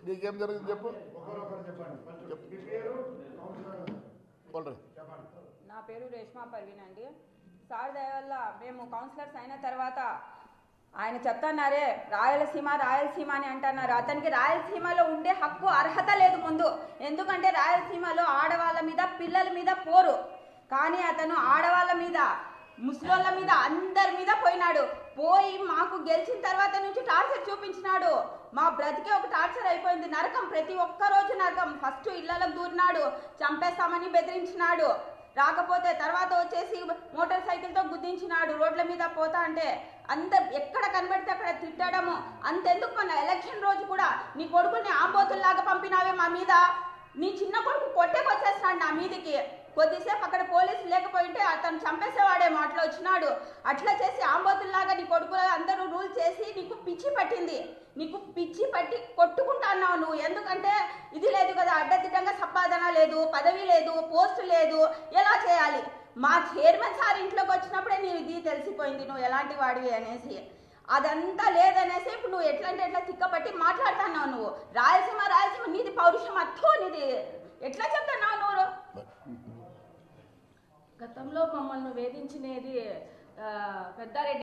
నీకేం జరిగింది చెప్పు. నా పేరు రేష్మా పర్వీన్ అండి. సార్ దయ వల్ల మేము కౌన్సిలర్స్ అయిన తర్వాత ఆయన చెప్తున్నారే రాయలసీమ రాయలసీమ అని అంటున్నారు. అతనికి రాయలసీమలో ఉండే హక్కు అర్హత లేదు ముందు. ఎందుకంటే రాయలసీమలో ఆడవాళ్ళ మీద పిల్లల మీద పోరు, కానీ అతను ఆడవాళ్ళ మీద ముస్లింల మీద అందరి మీద పోయినాడు. పోయి మాకు గెలిచిన తర్వాత నుంచి టార్చర్ చూపించినాడు. మా బ్రతికే ఒక టార్చర్ అయిపోయింది, నరకం, ప్రతి ఒక్క రోజు నరకం. ఫస్ట్ ఇళ్లకు దూరినాడు, చంపేస్తామని బెదిరించినాడు. రాకపోతే తర్వాత వచ్చేసి మోటార్ సైకిల్తో గుద్దించినాడు. రోడ్ల మీద పోతా అంటే ఎక్కడ కనబడితే అక్కడ తిట్టడము. అంతెందుకు మన ఎలక్షన్ రోజు కూడా నీ కొడుకుని ఆంబోతుల్లాగా పంపినావే మా మీద, నీ చిన్న కొడుకు కొట్టేకొచ్చేస్తున్నాడు నా మీదికి. కొద్దిసేపు అక్కడ పోలీసులు లేకపోయింటే అతను చంపేసేవాడేమో, అట్లా వచ్చినాడు. అట్లా చేసి ఆంబోతుల్లాగా నీ కొడుకులు అందరూ రూల్ చేసి నీకు పిచ్చి పట్టింది. నీకు పిచ్చి పట్టి కొట్టుకుంటున్నావు నువ్వు. ఎందుకంటే ఇది లేదు కదా, అడ్డదిడ్డంగా సంపాదన లేదు, పదవి లేదు, పోస్టు లేదు, ఎలా చేయాలి? మా చైర్మన్ సార్ ఇంట్లోకి వచ్చినప్పుడే నీ ఇది తెలిసిపోయింది నువ్వు ఎలాంటి వాడివి అనేసి. అదంతా లేదనేసి ఇప్పుడు నువ్వు ఎట్లా అంటే ఎట్లా తిక్కపట్టి మాట్లాడుతున్నావు. నువ్వు రాయలసీమ రాయలసీమ నీది పౌరుషం అర్థో, నీది ఎట్లా చెప్తున్నావు నువ్వు? గతంలో మమ్మల్ని వేధించినది పెద్దారెడ్డి